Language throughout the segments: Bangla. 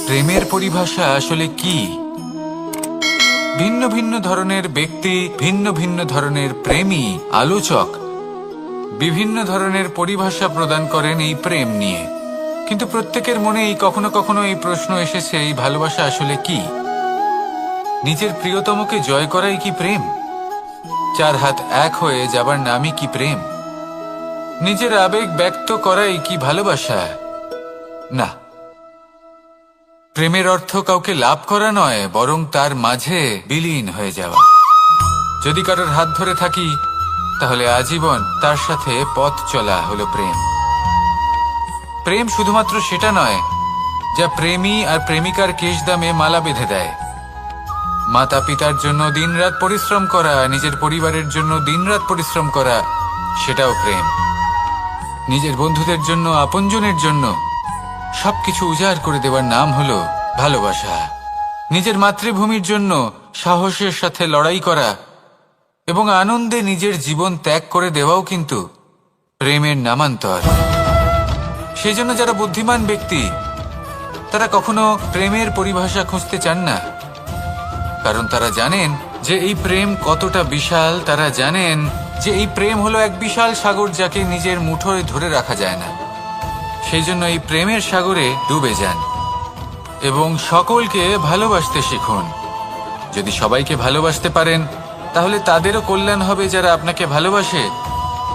প্রেমের পরিভাষা আসলে কি? ভিন্ন ভিন্ন ধরনের ব্যক্তি, ভিন্ন ভিন্ন ধরনের প্রেমী, আলোচক বিভিন্ন ধরনের পরিভাষা প্রদান করেন এই প্রেম নিয়ে। কিন্তু প্রত্যেকের মনেই কখনো কখনো এই প্রশ্ন এসেছে, এই ভালোবাসা আসলে কি? নিজের প্রিয়তমকে জয় করাই কি প্রেম? চার হাত এক হয়ে যাবার নামই কি প্রেম? নিজের আবেগ ব্যক্ত করাই কি ভালোবাসা? না, প্রেমের অর্থ কাউকে লাভ করা নয়, বরং তার মাঝে বিলীন হয়ে যাওয়া। যদি কারোর হাত ধরে থাকি, তাহলে আজীবন তার সাথে পথ চলা হলো প্রেম। প্রেম শুধুমাত্র সেটা নয় যা প্রেমী আর প্রেমিকার কেশদামে মালা বেঁধে দেয়। মাতা পিতার জন্য দিনরাত পরিশ্রম করা, নিজের পরিবারের জন্য দিনরাত পরিশ্রম করা, সেটাও প্রেম। নিজের বন্ধুদের জন্য, আপনজনের জন্য সবকিছু উজাড় করে দেওয়ার নাম হলো ভালোবাসা। নিজের মাতৃভূমির জন্য সাহসের সাথে লড়াই করা এবং আনন্দে নিজের জীবন ত্যাগ করে দেওয়াও কিন্তু প্রেমের নামান্তর। সেই জন্য যারা বুদ্ধিমান ব্যক্তি, তারা কখনো প্রেমের পরিভাষা খুঁজতে চান না, কারণ তারা জানেন যে এই প্রেম কতটা বিশাল। তারা জানেন যে এই প্রেম হলো এক বিশাল সাগর, যাকে নিজের মুঠোয় ধরে রাখা যায় না। সেই জন্য এই প্রেমের সাগরে ডুবে যান এবং সকলকে ভালোবাসতে শিখুন। যদি সবাইকে ভালোবাসতে পারেন, তাহলে তাদেরও কল্যাণ হবে যারা আপনাকে ভালোবাসে,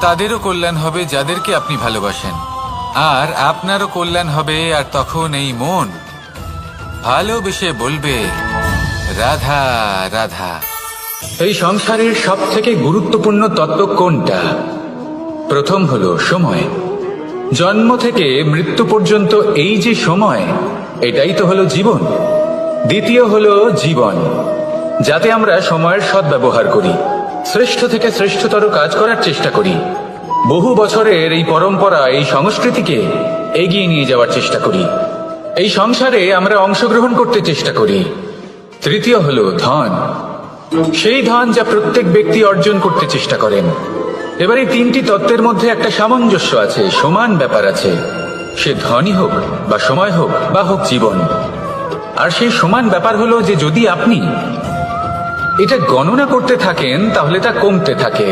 তাদেরও কল্যাণ হবে যাদেরকে আপনি ভালোবাসেন, আর আপনারও কল্যাণ হবে। আর তখন এই মন ভালোবেসে বলবে, রাধা রাধা। এই সংসারের সব থেকে গুরুত্বপূর্ণ তত্ত্ব কোনটা? প্রথম হলো সময়। জন্ম থেকে মৃত্যু পর্যন্ত এই যে সময়, এটাই তো হলো জীবন। দ্বিতীয় হলো জীবন, যাতে আমরা সময়ের সদ্ব্যবহার করি, শ্রেষ্ঠ থেকে শ্রেষ্ঠতর কাজ করার চেষ্টা করি, বহু বছরের এই পরম্পরা, এই সংস্কৃতিকে এগিয়ে নিয়ে যাওয়ার চেষ্টা করি, এই সংসারে আমরা অংশগ্রহণ করতে চেষ্টা করি। তৃতীয় হলো ধন, সেই ধন যা প্রত্যেক ব্যক্তি অর্জন করতে চেষ্টা করেন। এবার এই তিনটি তত্ত্বের মধ্যে একটা সামঞ্জস্য আছে, সমান ব্যাপার আছে। সে ধনই হোক বা সময় হোক বা হোক জীবন। আর সেই সমান ব্যাপার হলো যে যদি আপনি এটা গণনা করতে থাকেন, তাহলে তা কমতে থাকে।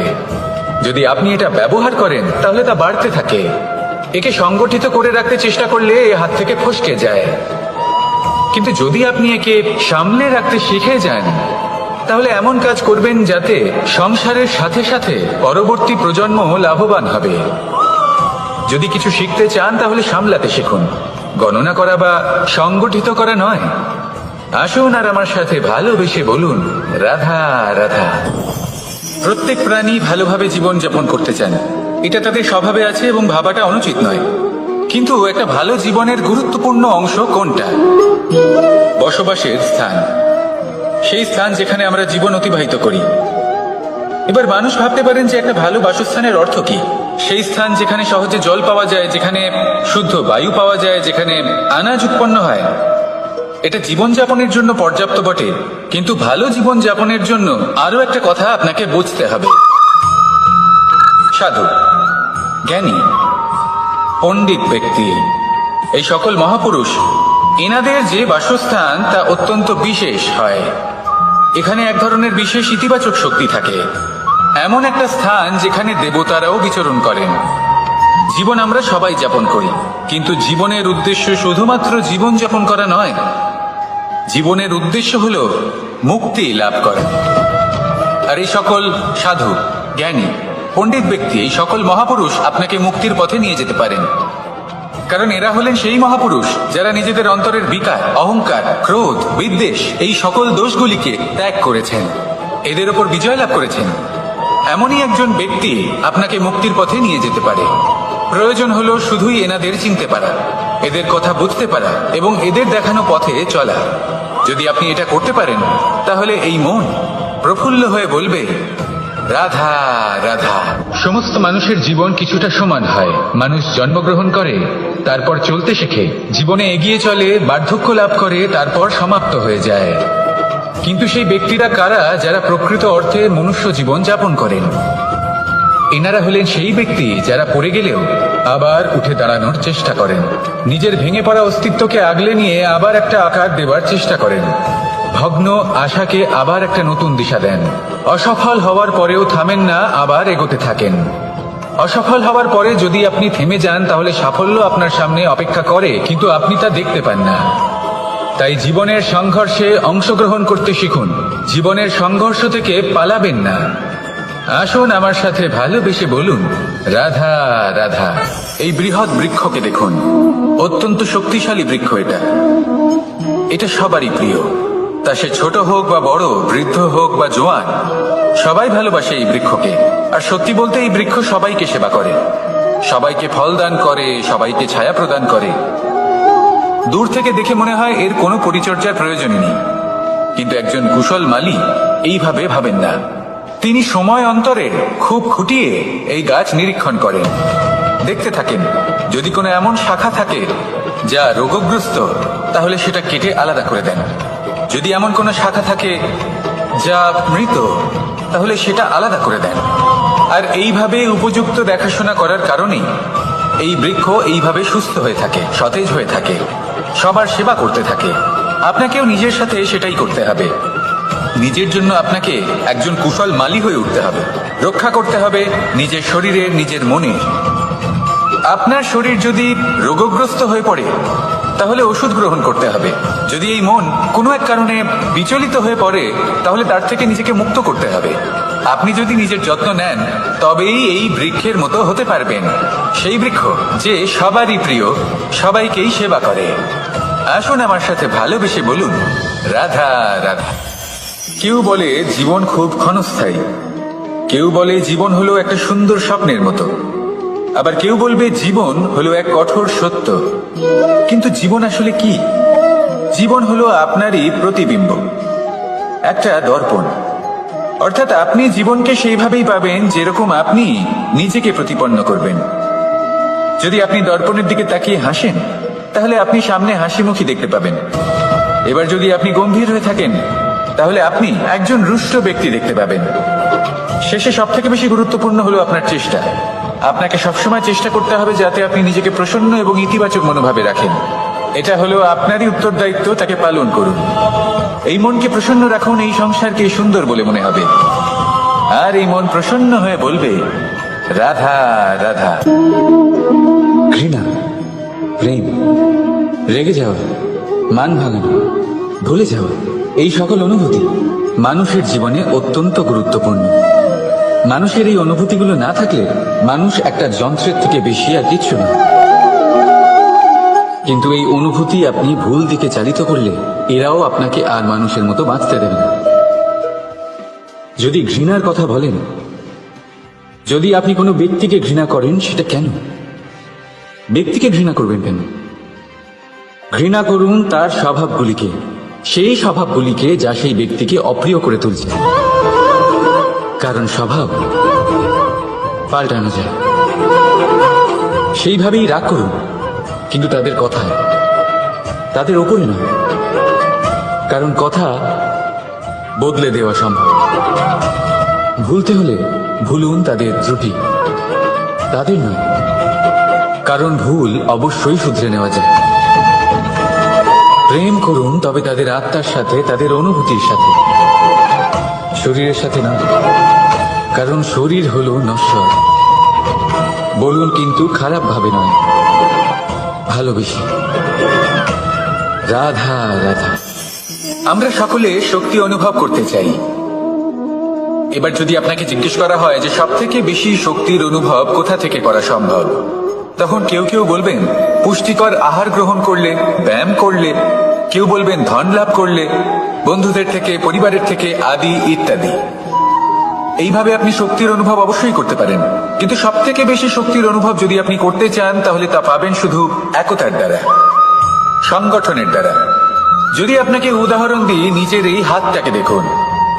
যদি আপনি এটা ব্যবহার করেন, তাহলে তা বাড়তে থাকে। একে সংগঠিত করে রাখতে চেষ্টা করলে এ হাত থেকে ফসকে যায়। কিন্তু যদি আপনি একে সামলে রাখতে শিখে যান, তাহলে এমন কাজ করবেন যাতে সংসারের সাথে সাথে পরবর্তী প্রজন্ম লাভবান হবে। যদি কিছু শিখতে চান, তাহলে সামলাতে শিখুন, গণনা করা বা সংগঠিত করা নয়। আসুন আর আমার সাথে ভালোবেসে বলুন, রাধা রাধা। প্রত্যেক প্রাণী ভালোভাবে জীবন যাপন করতে চান, এটা তাদের স্বভাবে আছে এবং ভাবাটা অনুচিত নয়। কিন্তু একটা ভালো জীবনের গুরুত্বপূর্ণ অংশ কোনটা? বসবাসের স্থান, সেই স্থান যেখানে আমরা জীবন অতিবাহিত করি। এবার মানুষ ভাবতে পারেন যে একটা ভালো বাসস্থানের অর্থ কি? সেই স্থান যেখানে সহজে জল পাওয়া যায়, যেখানে শুদ্ধ বায়ু পাওয়া যায়, যেখানে আনাজ উৎপন্ন হয়। এটা জীবনযাপনের জন্য পর্যাপ্ত বটে, কিন্তু ভালো জীবনযাপনের জন্য আরো একটা কথা আপনাকে বুঝতে হবে। সাধু, জ্ঞানী, পণ্ডিত ব্যক্তি, এই সকল মহাপুরুষ, এনাদের যে বাসস্থান তা অত্যন্ত বিশেষ হয়। এখানে এক ধরনের বিশেষ ইতিবাচক শক্তি থাকে, এমন একটা স্থান যেখানে দেবতারাও বিচরণ করেন। জীবন আমরা সবাই যাপন করি, কিন্তু জীবনের উদ্দেশ্য শুধুমাত্র জীবন যাপন করা নয়। জীবনের উদ্দেশ্য হলো মুক্তি লাভ করা। আর এই সকল সাধু, জ্ঞানী, পণ্ডিত ব্যক্তি, এই সকল মহাপুরুষ আপনাকে মুক্তির পথে নিয়ে যেতে পারেন। কারণ এরা হলেন সেই মহাপুরুষ যারা নিজেদের অন্তরের বিকার, অহংকার, ক্রোধ, বিদ্বেষ, এই সকল দোষগুলিকে ত্যাগ করেছেন, এদের ওপর বিজয় লাভ করেছেন। এমনই একজন ব্যক্তি আপনাকে মুক্তির পথে নিয়ে যেতে পারে। প্রয়োজন হলো শুধুই এনাদের চিনতে পারা, এদের কথা বুঝতে পারা এবং এদের দেখানো পথে চলা। যদি আপনি এটা করতে পারেন, তাহলে এই মন প্রফুল্ল হয়ে বলবে, রাধা রাধা। সমস্ত মানুষের জীবন কিছুটা সমান হয়। মানুষ জন্মগ্রহণ করে, তারপর চলতে শেখে, জীবনে এগিয়ে চলে, বার্ধক্য লাভ করে, তারপর সমাপ্ত হয়ে যায়। কিন্তু সেই ব্যক্তিরা কারা যারা প্রকৃত অর্থে মনুষ্য জীবন যাপন করেন? এনারা হলেন সেই ব্যক্তি যারা পড়ে গেলেও আবার উঠে দাঁড়ানোর চেষ্টা করেন, নিজের ভেঙে পড়া অস্তিত্বকে আগলে নিয়ে আবার একটা আকার দেবার চেষ্টা করেন, ভগ্ন আশাকে আবার একটা নতুন দিশা দেন। অসফল হওয়ার পরেও থামেন না, আবার এগোতে থাকেন। অসফল হওয়ার পরে যদি আপনি থেমে যান তাহলে সাফল্য আপনার সামনে অপেক্ষা করে, কিন্তু আপনি তা দেখতে পান না। তাই জীবনের সংঘর্ষে অংশগ্রহণ করতে শিখুন, জীবনের সংঘর্ষ থেকে পালাবেন না। আসুন আমার সাথে ভালোবেসে বলুন, রাধা রাধা। এই বৃহৎ বৃক্ষকে দেখুন, অত্যন্ত শক্তিশালী বৃক্ষ। এটা সবারই প্রিয়, তা সে ছোট হোক বা বড়, বৃদ্ধ হোক বা জোয়ান, সবাই ভালোবাসে এই বৃক্ষকে। আর সত্যি বলতে এই বৃক্ষ সবাইকে সেবা করে, সবাইকে ফল দান করে, সবাইকে ছায়া প্রদান করে। দূর থেকে দেখে মনে হয় এর কোনো পরিচর্যার প্রয়োজনই নেই, কিন্তু একজন কুশল মালী এইভাবে ভাবেন না। তিনি সময় অন্তরে খুব খুঁটিয়ে এই গাছ নিরীক্ষণ করেন, দেখতে থাকেন। যদি কোনো এমন শাখা থাকে যা রোগগ্রস্ত, তাহলে সেটা কেটে আলাদা করে দেন। যদি এমন কোনো শাখা থাকে যা মৃত, তাহলে সেটা আলাদা করে দেন। আর এইভাবে উপযুক্ত দেখাশোনা করার কারণেই এই বৃক্ষ এইভাবে সুস্থ হয়ে থাকে, সতেজ হয়ে থাকে, সবার সেবা করতে থাকে। আপনাকেও নিজের সাথে সেটাই করতে হবে। নিজের জন্য আপনাকে একজন কুশল মালী হয়ে উঠতে হবে, রক্ষা করতে হবে নিজের শরীরের, নিজের মনের। আপনার শরীর যদি রোগগ্রস্ত হয়ে পড়ে, তাহলে ওষুধ গ্রহণ করতে হবে। যদি এই মন কোনো এক কারণে বিচলিত হয়ে পড়ে, তাহলে তার থেকে নিজেকে মুক্ত করতে হবে। আপনি যদি নিজের যত্ন নেন, তবেই এই বৃক্ষের মতো হতে পারবেন, সেই বৃক্ষ যে সবারই প্রিয়, সবাইকেই সেবা করে। আসুন আমার সাথে ভালোবেসে বলুন, রাধা রাধা। কেউ বলে জীবন খুব ক্ষণস্থায়ী, কেউ বলে জীবন হলো একটা সুন্দর স্বপ্নের মতো, আবার কেউ বলবে জীবন হলো এক কঠোর সত্য। কিন্তু জীবন আসলে কি? জীবন হলো আপনারই প্রতিবিম্ব, একটা দর্পণ। অর্থাৎ আপনি জীবনকে সেইভাবেই পাবেন যেরকম আপনি নিজেকে প্রতিপন্ন করবেন। যদি আপনি দর্পণের দিকে তাকিয়ে হাসেন, তাহলে আপনি সামনে হাসি মুখী দেখতে পাবেন। এবার যদি আপনি গম্ভীর হয়ে থাকেন, তাহলে আপনি একজন রুষ্ট ব্যক্তি দেখতে পাবেন। শেষে সব থেকে বেশি গুরুত্বপূর্ণ হলো আপনার চেষ্টা। আপনাকে সবসময় চেষ্টা করতে হবে যাতে আপনি নিজেকে প্রসন্ন এবং ইতিবাচক মনোভাবে রাখেন। এটা হলো আপনারই উত্তরদায়িত্ব, তাকে পালন করুন। এই মনকে প্রসন্ন রাখুন, এই সংসারকে সুন্দর বলে মনে হবে। আর এই মন প্রসন্ন হয়ে বলবে, রাধা রাধা। ঘৃণা, প্রেম, রেগে যাওয়া, মান ভাঙানো, ভুলে যাওয়া, এই সকল অনুভূতি মানুষের জীবনে অত্যন্ত গুরুত্বপূর্ণ। মানুষের এই অনুভূতিগুলো না থাকলে মানুষ একটা যন্ত্রের থেকে বেশি আর কিছু না। কিন্তু এই অনুভূতি আপনি ভুল দিকে চালিত করলে এরাও আপনাকে আর মানুষের মতো বাঁচতে দেবে না। যদি ঘৃণার কথা বলেন, যদি আপনি কোনো ব্যক্তিকে ঘৃণা করেন, সেটা কেন? ব্যক্তিকে ঘৃণা করবেন কেন? ঘৃণা করুন তার স্বভাবগুলিকে, সেই স্বভাবগুলিকে যা সেই ব্যক্তিকে অপ্রিয় করে তুলছে। কারণ স্বভাব পাল্টানো যায়। সেইভাবেই রাগ করুন, কিন্তু তাদের কথায়, তাদের ওপরে নয়। কারণ কথা বদলে দেওয়া সম্ভব। ভুলতে হলে ভুলুন তাদের ত্রুটি, তাদের নয়। কারণ ভুল অবশ্যই শুধরে নেওয়া যায়। প্রেম করুন তবে তাদের আত্মার সাথে, তাদের অনুভূতির সাথে, শরীরের সাথে না। কারণ শরীর হলো নশ্বর। বলুন কিন্তু খারাপ ভাবে নয়, ভালোবেসে। রাধা রাধা। আমরা সকলে শক্তি অনুভব করতে চাই। এবার যদি আপনাকে জিজ্ঞেস করা হয় যে সব থেকে বেশি শক্তির অনুভব কোথা থেকে করা সম্ভব, তখন কেউ কেউ বলবেন পুষ্টিকর আহার গ্রহণ করলে, ব্যায়াম করলে, কেউ বলবেন ধন লাভ করলে, বন্ধুদের থেকে, পরিবারের থেকে, আদি ইত্যাদি। এইভাবে আপনি শক্তির অনুভব অবশ্যই করতে পারেন, কিন্তু সব থেকে বেশি শক্তির অনুভব যদি আপনি করতে চান, তাহলে তা পাবেন শুধু একতার দ্বারা, সংগঠনের দ্বারা। যদি আপনাকে উদাহরণ দিই, নিজের এই হাতটাকে দেখুন,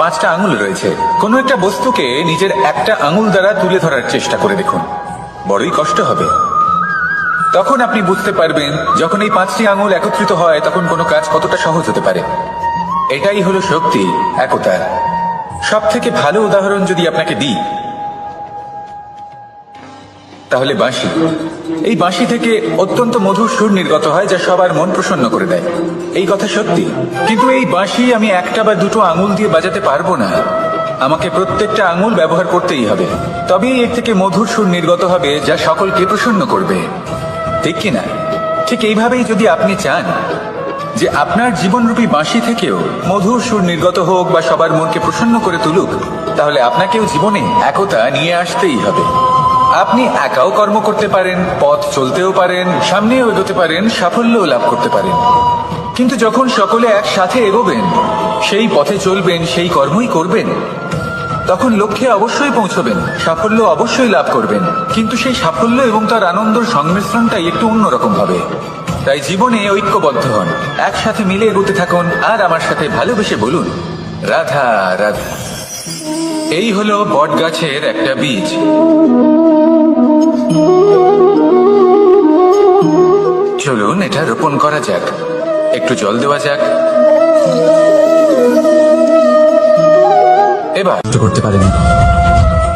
5টা আঙুল রয়েছে। কোনো একটা বস্তুকে নিজের একটা আঙুল দ্বারা তুলে ধরার চেষ্টা করে দেখুন, বড়ই কষ্ট হবে। তখন আপনি বুঝতে পারবেন যখন এই 5টি আঙুল একত্রিত হয়, তখন কোনো কাজ কতটা সহজ হতে পারে। এটাই হলো শক্তি, একতা। সব থেকে ভালো উদাহরণ যদি আপনাকে দিই, তাহলে বাঁশি। এই বাঁশি থেকে অত্যন্ত মধুর সুর নির্গত হয় যা সবার মন প্রসন্ন করে দেয়। এই কথা সত্যি, কিন্তু এই বাঁশি আমি একটা বা দুটো আঙুল দিয়ে বাজাতে পারবো না। আমাকে প্রত্যেকটা আঙুল ব্যবহার করতেই হবে, তবেই এর থেকে মধুর সুর নির্গত হবে যা সকলকে প্রসন্ন করবে, ঠিক কিনা? ঠিক এইভাবেই যদি আপনি চান যে আপনার জীবনরূপী বাঁশি থেকেও মধুর সুর নির্গত হোক বা সবার মনকে প্রসন্ন করে তুলুক, তাহলে আপনাকেও জীবনে একতা নিয়ে আসতেই হবে। আপনি একাও কর্ম করতে পারেন, পথ চলতেও পারেন, সামনেও এগোতে পারেন, সাফল্যও লাভ করতে পারেন। কিন্তু যখন সকলে একসাথে এগোবেন, সেই পথে চলবেন, সেই কর্মই করবেন, তখন লক্ষ্যে অবশ্যই পৌঁছবেন, সাফল্য অবশ্যই লাভ করবেন। কিন্তু সেই সাফল্য এবং তার আনন্দের সংমিশ্রণটাই একটু অন্যরকম হবে। তাই জীবনে ঐক্যবদ্ধ হন, একসাথে মিলে এগোতে থাকুন, আর আমার সাথে ভালোবেসে বলুন, রাধা রাধা। এই হলো বট গাছের একটা বীজ। চলুন এটা রোপণ করা যাক, একটু জল দেওয়া যাক। এবার করতে পারেন,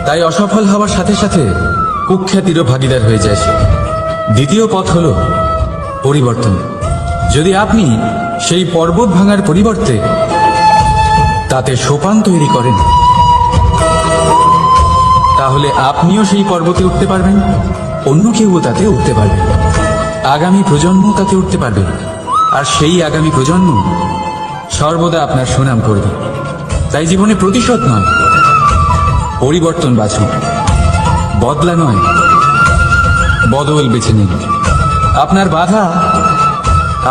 তাই অসফল হওয়ার সাথে সাথে কুখ্যাতিরও ভাগীদার হয়ে যায় সে। দ্বিতীয় পথ হলো পরিবর্তন। যদি আপনি সেই পর্বত ভাঙার পরিবর্তে তাতে সোপান তৈরি করেন, তাহলে আপনিও সেই পর্বতে উঠতে পারবেন, অন্য কেউ তাতে উঠতে পারবে, আগামী প্রজন্ম তাতে উঠতে পারবে, আর সেই আগামী প্রজন্ম সর্বদা আপনার সুনাম করবে। তাই জীবনে প্রতিশোধ নয়, পরিবর্তন বাছুন, বদলা নয়, বদল বেছে নিন। আপনার বাধা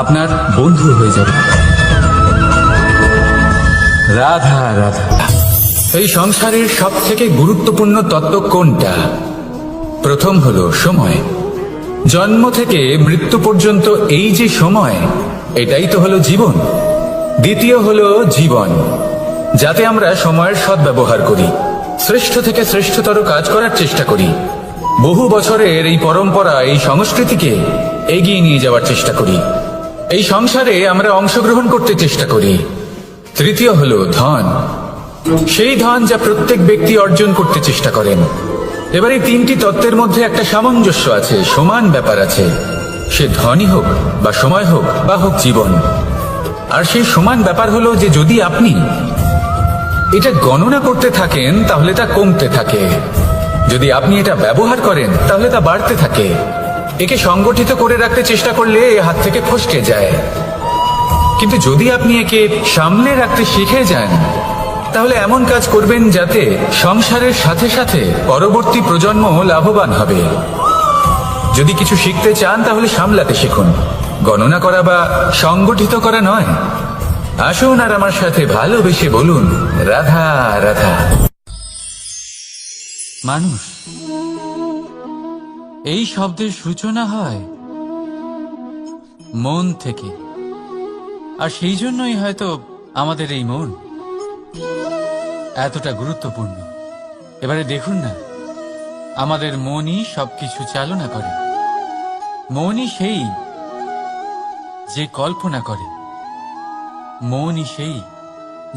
আপনার বন্ধু হয়ে যাবে। রাধা রাধা। এই সংসারের সব থেকে গুরুত্বপূর্ণ তত্ত্ব কোনটা? প্রথম হলো সময়। জন্ম থেকে মৃত্যু পর্যন্ত এই যে সময়, এটাই তো হলো জীবন। দ্বিতীয় হলো জীবন, যাতে আমরা সময়ের সদ্ব্যবহার করি, শ্রেষ্ঠ থেকে শ্রেষ্ঠতর কাজ করার চেষ্টা করি, বহু বছরের এই পরম্পরা, এই সংস্কৃতিকে এগিয়ে নিয়ে যাওয়ার চেষ্টা করি, এই সংসারে আমরা অংশগ্রহণ করতে চেষ্টা করি। তৃতীয় হলো ধন, সেই ধন যা প্রত্যেক ব্যক্তি অর্জন করতে চেষ্টা করেন। এবার এই তিনটি তত্ত্বের মধ্যে একটা সামঞ্জস্য আছে, সমান ব্যাপার আছে, সে ধনই হোক বা সময় হোক বা হোক জীবন। আর সেই সমান ব্যাপার হলো যে যদি আপনি এটা গণনা করতে থাকেন তাহলে তা কমতে থাকে, যদি আপনি এটা ব্যবহার করেন তাহলে তা বাড়তে থাকে। একে সংগঠিত করে রাখতে চেষ্টা করলে এ হাত থেকে ফসকে যায়, কিন্তু যদি আপনি একে সামলে রাখতে শিখে যান, তাহলে এমন কাজ করবেন যাতে সংসারের সাথে সাথে পরবর্তী প্রজন্ম লাভবান হবে। যদি কিছু শিখতে চান তাহলে সামলাতে শিখুন, গণনা করা বা সংগঠিত করা নয়। আসুন আর আমার সাথে ভালোবেসে বলুন, রাধা রাধা। মানুষ, এই শব্দের সূচনা হয় মন থেকে, আর সেই জন্যই হয়তো আমাদের এই মন এতটা গুরুত্বপূর্ণ। এবারে দেখুন না, আমাদের মনই সবকিছু চালনা করে। মনই সেই যে কল্পনা করে, মনই সেই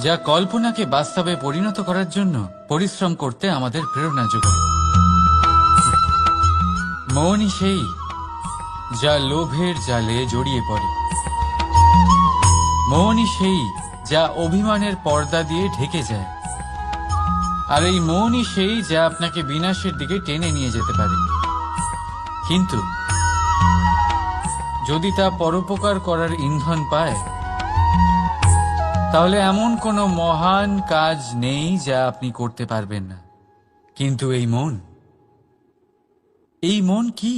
যা কল্পনাকে বাস্তবে পরিণত করার জন্য পরিশ্রম করতে আমাদের প্রেরণা যোগায়। মনই সেই যা লোভের জালে জড়িয়ে পড়ে। মনই সেই যা অভিমানের পর্দা দিয়ে ঢেকে যায়। আর এই মনই সেই যা আপনাকে বিনাশের দিকে টেনে নিয়ে যেতে পারে। কিন্তু যদি তা পরোপকার করার ইন্ধন পায়, তাহলে এমন কোনো মহান কাজ নেই যা আপনি করতে পারবেন না। কিন্তু এই মন কি?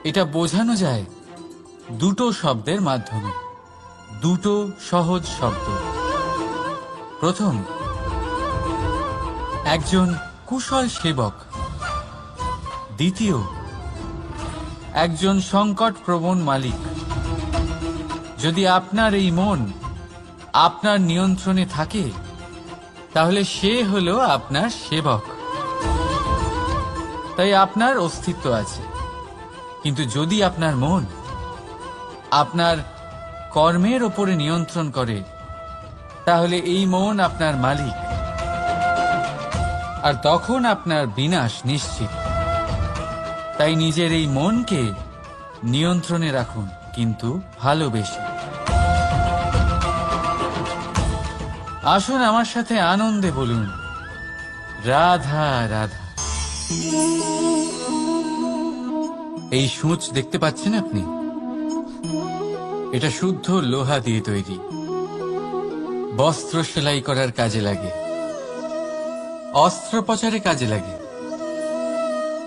এটা বোঝানো যায় দুটো শব্দের মাধ্যমে, দুটো সহজ শব্দ। প্রথম, একজন কুশল সেবক। দ্বিতীয়, একজন সংকটপ্রবণ মালিক। যদি আপনার এই মন আপনার নিয়ন্ত্রণে থাকে, তাহলে সে হলো আপনার সেবক। তাই আপনার অস্তিত্ব আছে। কিন্তু যদি আপনার মন আপনার কর্মের ওপরে নিয়ন্ত্রণ করে, তাহলে এই মন আপনার মালিক। আর তখন আপনার বিনাশ নিশ্চিত। তাই নিজের এই মনকে নিয়ন্ত্রণে রাখুন, কিন্তু ভালোবেসে। আসুন আমার সাথে আনন্দে বলুন, রাধা রাধা। এই সূঁচ দেখতে পাচ্ছেন আপনি? এটা শুদ্ধ লোহা দিয়ে তৈরি। বস্ত্র সেলাই করার কাজে লাগে, অস্ত্রোপচারে কাজে লাগে।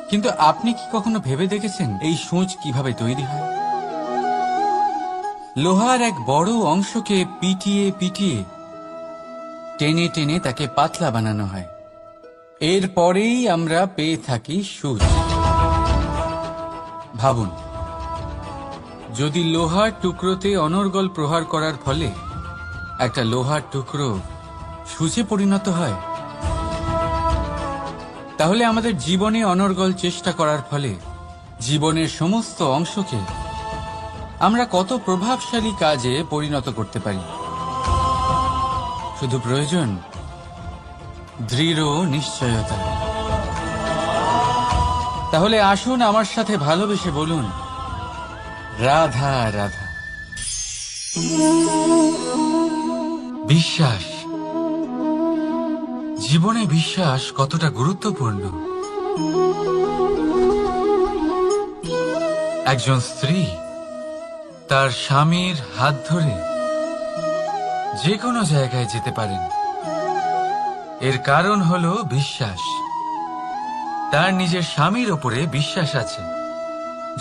কিন্তু আপনি কি কখনো ভেবে দেখেছেন এই সূঁচ কিভাবে তৈরি হয়? লোহার এক বড় অংশকে পিটিয়ে পিটিয়ে টেনে টেনে তাকে পাতলা বানানো হয়। এরপরেই আমরা পেয়ে থাকি সূঁচ। ভাবুন, যদি লোহার টুকরোতে অনর্গল প্রহার করার ফলে একটা লোহার টুকরো সূঁচে পরিণত হয়, তাহলে আমাদের জীবনে অনর্গল চেষ্টা করার ফলে জীবনের সমস্ত অংশকে আমরা কত প্রভাবশালী কাজে পরিণত করতে পারি। শুধু প্রয়োজন দৃঢ় নিশ্চয়তা। তাহলে আসুন আমার সাথে ভালোবেসে বলুন, রাধা রাধা। বিশ্বাস, জীবনে বিশ্বাস কতটা গুরুত্বপূর্ণ। একজন স্ত্রী তার স্বামীর হাত ধরে যে কোনো জায়গায় যেতে পারেন, এর কারণ হলো বিশ্বাস। তার নিজের স্বামীর ওপরে বিশ্বাস আছে।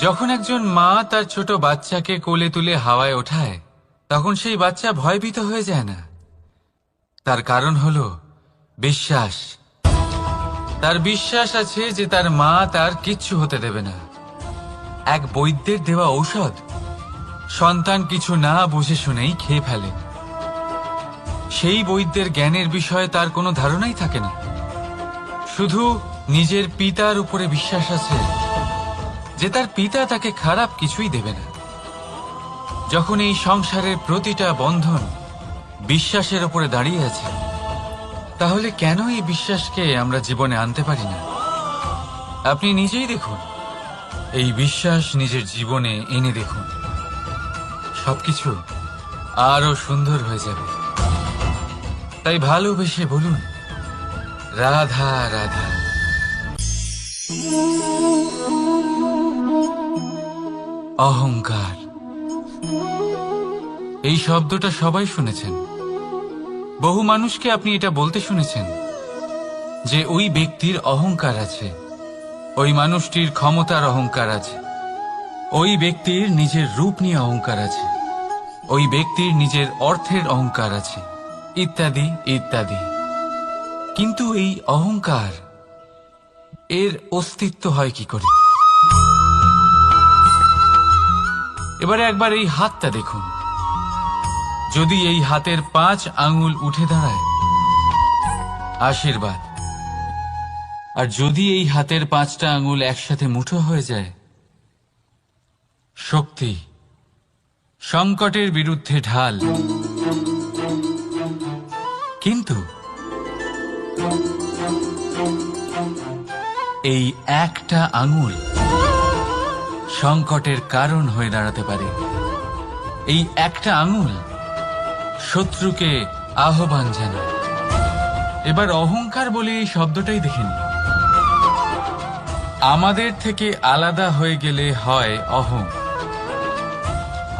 যখন একজন মা তার ছোট বাচ্চাকে কোলে তুলে হাওয়ায় ওঠায়, তখন সেই বাচ্চা ভয়ভীত হয়ে যায় না। তার কারণ হলো বিশ্বাস। তার বিশ্বাস আছে যে তার মা তার কিচ্ছু হতে দেবে না। এক বৈদ্যের দেওয়া ঔষধ সন্তান কিছু না বুঝে শুনেই খেয়ে ফেলে। সেই বৈদ্যের জ্ঞানের বিষয়ে তার কোনো ধারণাই থাকে না। শুধু নিজের পিতার উপরে বিশ্বাস আছে যে তার পিতা তাকে খারাপ কিছুই দেবে না। যখন এই সংসারের প্রতিটা বন্ধন বিশ্বাসের উপরে দাঁড়িয়ে আছে, তাহলে কেন এই বিশ্বাসকে আমরা জীবনে আনতে পারি না? আপনি নিজেই দেখুন, এই বিশ্বাস নিজের জীবনে এনে দেখুন, সবকিছু আরো সুন্দর হয়ে যাবে। তাই ভালোবেসে বলুন, রাধা রাধা। অহংকার, এই শব্দটা সবাই শুনেছেন। বহু মানুষকে আপনি এটা বলতে শুনেছেন যে ওই ব্যক্তির অহংকার আছে, ওই মানুষটির ক্ষমতার অহংকার আছে, ওই ব্যক্তির নিজের রূপ নিয়ে অহংকার আছে, ওই ব্যক্তির নিজের অর্থের অহংকার আছে, ইত্যাদি ইত্যাদি। কিন্তু এই অহংকার, এর অস্তিত্ব হয় কি করে? এবারে একবার এই হাতটা দেখুন। যদি এই হাতের 5 আঙ্গুল উঠে দাঁড়ায়, আশীর্বাদ। আর যদি এই হাতের 5টা আঙ্গুল একসাথে মুঠো হয়ে যায়, শক্তি। সংকটের বিরুদ্ধে ঢাল। কিন্তু এই একটা আঙ্গুল সংকটের কারণ হয়ে দাঁড়াতে পারে। এই একটা আঙ্গুল শত্রুকে আহ্বান জানায়। এবার অহংকার বলে এই শব্দটাই দেখে নিন। আমাদের থেকে আলাদা হয়ে গেলে হয় অহং।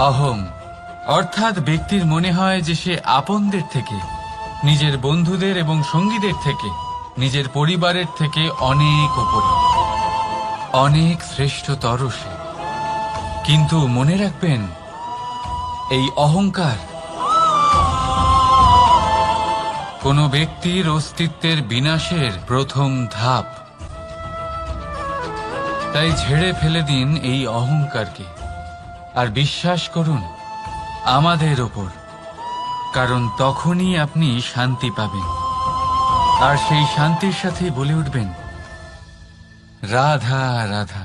অহং অর্থাৎ ব্যক্তির মনে হয় যে সে আপনদের থেকে, নিজের বন্ধুদের এবং সঙ্গীদের থেকে, নিজের পরিবারের থেকে অনেক উপরে, অনেক শ্রেষ্ঠতর সে। কিন্তু মনে রাখবেন, এই অহংকার কোনো ব্যক্তির অস্তিত্বের বিনাশের প্রথম ধাপ। তাই ঝেড়ে ফেলে দিন এই অহংকারকে, আর বিশ্বাস করুন আমাদের ওপর, কারণ তখনই আপনি শান্তি পাবেন। আর সেই শান্তির সাথে বলে উঠবেন, রাধা রাধা।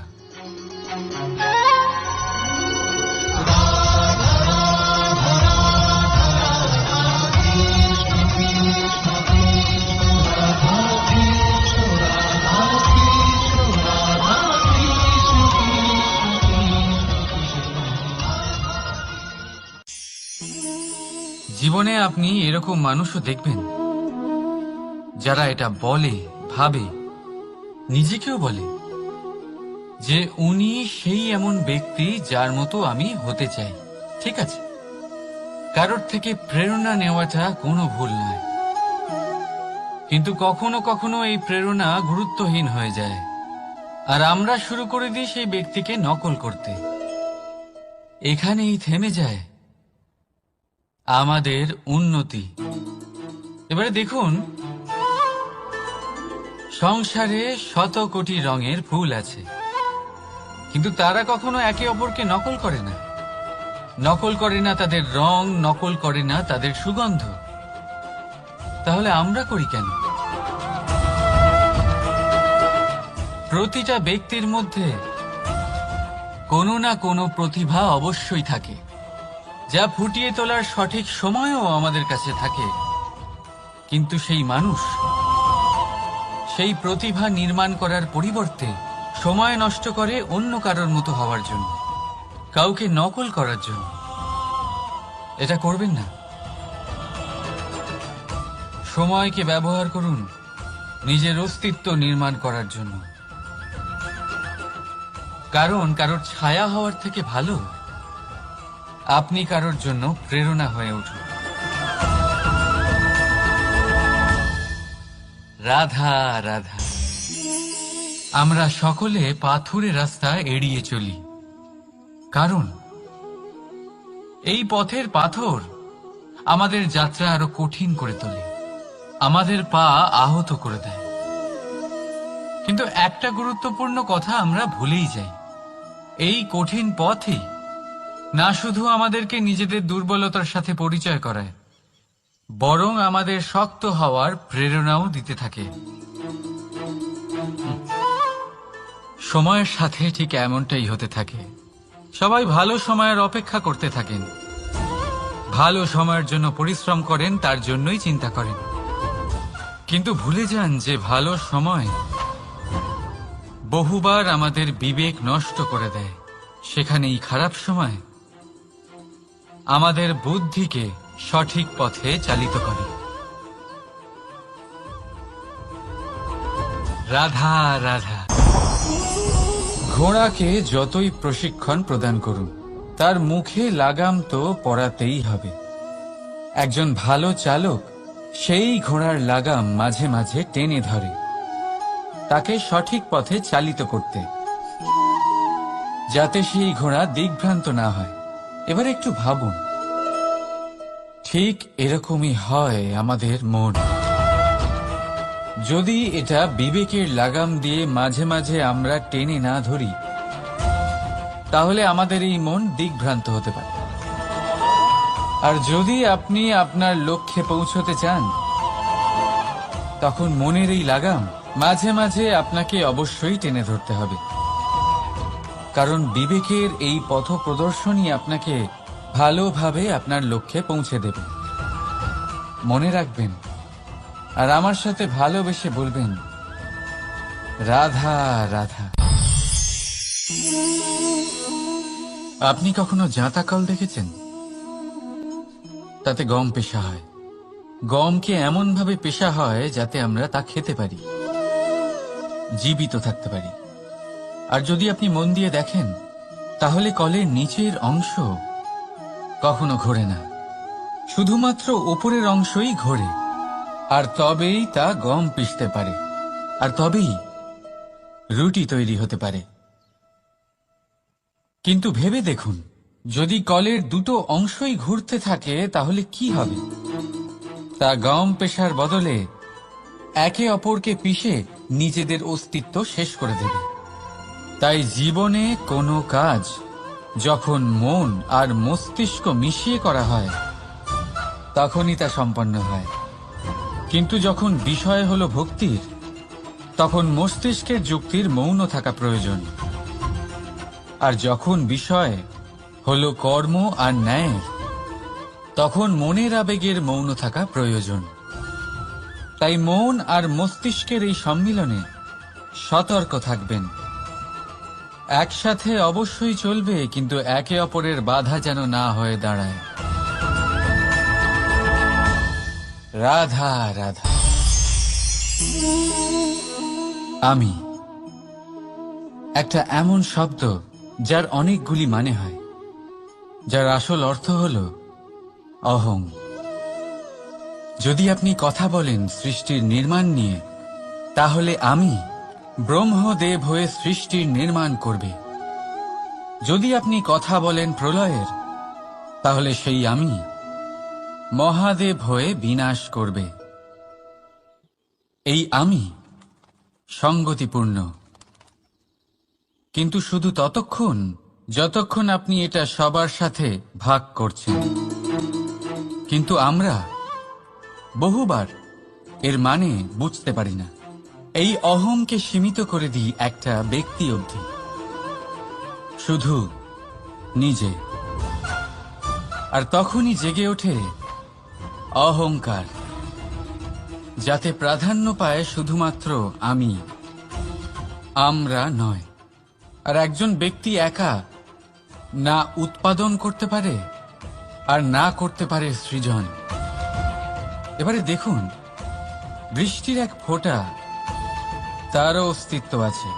জীবনে আপনি এরকম মানুষও দেখবেন যারা এটা বলে, ভাবে, নিজেকেও বলে যে উনি সেই এমন ব্যক্তি যার মতো আমি হতে চাই। ঠিক আছে, কারোর থেকে প্রেরণা নেওয়াটা কোনো ভুল নয়, কিন্তু কখনো কখনো এই প্রেরণা গুরুত্বহীন হয়ে যায় আর আমরা শুরু করে দিই সেই ব্যক্তিকে নকল করতে। এখানেই থেমে যায় আমাদের উন্নতি। এবারে দেখুন, সংসারে শত কোটি রঙের ফুল আছে, কিন্তু তারা কখনো একে অপরকে নকল করে না। নকল করে না তাদের রং, নকল করে না তাদের সুগন্ধ। তাহলে আমরা করি কেন? প্রতিটা ব্যক্তির মধ্যে কোনো না কোনো প্রতিভা অবশ্যই থাকে, যা ফুটিয়ে তোলার সঠিক সময়ও আমাদের কাছে থাকে, কিন্তু সেই মানুষ সেই প্রতিভা নির্মাণ করার পরিবর্তে সময় নষ্ট করে অন্য কারোর মতো হওয়ার জন্য, কাউকে নকল করার জন্য। এটা করবেন না। সময়কে ব্যবহার করুন নিজের অস্তিত্ব নির্মাণ করার জন্য, কারণ কারোর ছায়া হওয়ার থেকে ভালো আপনি কারোর জন্য প্রেরণা হয়ে উঠুন। রাধা রাধা। আমরা সকলে পাথুরে রাস্তা এড়িয়ে চলি, কারণ এই পথের পাথর আমাদের যাত্রা আরো কঠিন করে তোলে, আমাদের পা আহত করে দেয়। কিন্তু একটা গুরুত্বপূর্ণ কথা আমরা ভুলেই যাই, এই কঠিন পথই না শুধু আমাদেরকে নিজেদের দুর্বলতার সাথে পরিচয় করায়, বরং আমাদের শক্ত হওয়ার প্রেরণাও দিতে থাকে। সময়ের সাথে ঠিক এমনটাই হতে থাকে। সবাই ভালো সময়ের অপেক্ষা করতে থাকেন, ভালো সময়ের জন্য পরিশ্রম করেন, তার জন্যই চিন্তা করেন, কিন্তু ভুলে যান যে ভালো সময় বহুবার আমাদের বিবেক নষ্ট করে দেয়। সেখানেই খারাপ সময় আমাদের বুদ্ধিকে সঠিক পথে চালিত করে। রাধা রাধা। ঘোড়াকে যতই প্রশিক্ষণ প্রদান করুন, তার মুখে লাগাম তো পরাতেই হবে। একজন ভালো চালক সেই ঘোড়ার লাগাম মাঝে মাঝে টেনে ধরে, তাকে সঠিক পথে চালিত করতে, যাতে সেই ঘোড়া দিগ্ভ্রান্ত না হয়। এবার একটু ভাবুন, ঠিক এরকমই হয় আমাদের মন। যদি এটা বিবেকের লাগাম দিয়ে মাঝে মাঝে আমরা টেনে না ধরি, তাহলে আমাদের এই মন দিগ্ভ্রান্ত হতে পারে। আর যদি আপনি আপনার লক্ষ্যে পৌঁছতে চান, তখন মনের এই লাগাম মাঝে মাঝে আপনাকে অবশ্যই টেনে ধরতে হবে, কারণ বিবেকের এই পথ প্রদর্শনই আপনাকে ভালোভাবে আপনার লক্ষ্যে পৌঁছে দেবে। মনে রাখবেন আর আমার সাথে ভালোবেসে বলবেন, রাধা রাধা। আপনি কখনো জাঁতা কল দেখেছেন? তাতে গম পেশা হয়। গমকে এমন ভাবে পেশা হয় যাতে আমরা তা খেতে পারি, জীবিত থাকতে পারি। আর যদি আপনি মন দিয়ে দেখেন, তাহলে কলের নিচের অংশ কখনো ঘোরে না, শুধুমাত্র উপরের অংশই ঘোরে। আর তবেই তা গম পিষতে পারে, আর তবেই রুটি তৈরি হতে পারে। কিন্তু ভেবে দেখুন, যদি কলের দুটো অংশই ঘুরতে থাকে তাহলে কি হবে? তা গম পেশার বদলে একে অপরকে পিষে নিজেদের অস্তিত্ব শেষ করে দেবে। তাই জীবনে কোনো কাজ যখন মন আর মস্তিষ্ক মিশিয়ে করা হয়, তখনই তা সম্পন্ন হয়। কিন্তু যখন বিষয় হলো ভক্তির, তখন মস্তিষ্কের যুক্তির মৌন থাকা প্রয়োজন। আর যখন বিষয় হলো কর্ম আর ন্যায়, তখন মনের আবেগের মৌন থাকা প্রয়োজন। তাই মন আর মস্তিষ্কের এই সম্মিলনে সতর্ক থাকবেন। একসাথে অবশ্যই চলবে, কিন্তু একে অপরের বাধা যেন না হয়ে দাঁড়ায়। রাধা রাধা। আমি একটা এমন শব্দ যার অনেকগুলি মানে হয়, যার আসল অর্থ হল অহং। যদি আপনি কথা বলেন সৃষ্টির নির্মাণ নিয়ে, তাহলে আমি ব্রহ্মদেব হয়ে সৃষ্টির নির্মাণ করবে। যদি আপনি কথা বলেন প্রলয়ের, তাহলে সেই আমি মহাদেব হয়ে বিনাশ করবে। এই আমি সঙ্গতিপূর্ণ, কিন্তু শুধু ততক্ষণ যতক্ষণ আপনি এটা সবার সাথে ভাগ করছেন। কিন্তু আমরা বহুবার এর মানে বুঝতে পারি না। এই অহংকে সীমিত করে দিই একটা ব্যক্তি অবধি, শুধু নিজে। আর তখনই জেগে ওঠে অহংকার, যাতে প্রাধান্য পায় শুধুমাত্র আমি, আমরা নয়। আর একজন ব্যক্তি একা না উৎপাদন করতে পারে আর না করতে পারে সৃজন। এবারে দেখুন, বৃষ্টির এক ফোঁটা, তারও অস্তিত্ব আছে,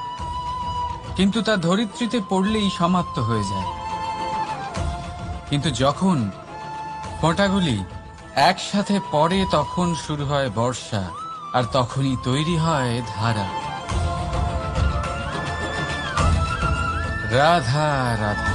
কিন্তু তা ধরিত্রীতে পড়লেই সমাপ্ত হয়ে যায়। কিন্তু যখন ফোঁটাগুলি একসাথে পড়ে, তখন শুরু হয় বর্ষা, আর তখনই তৈরি হয় ধারা। রাধা রাধা।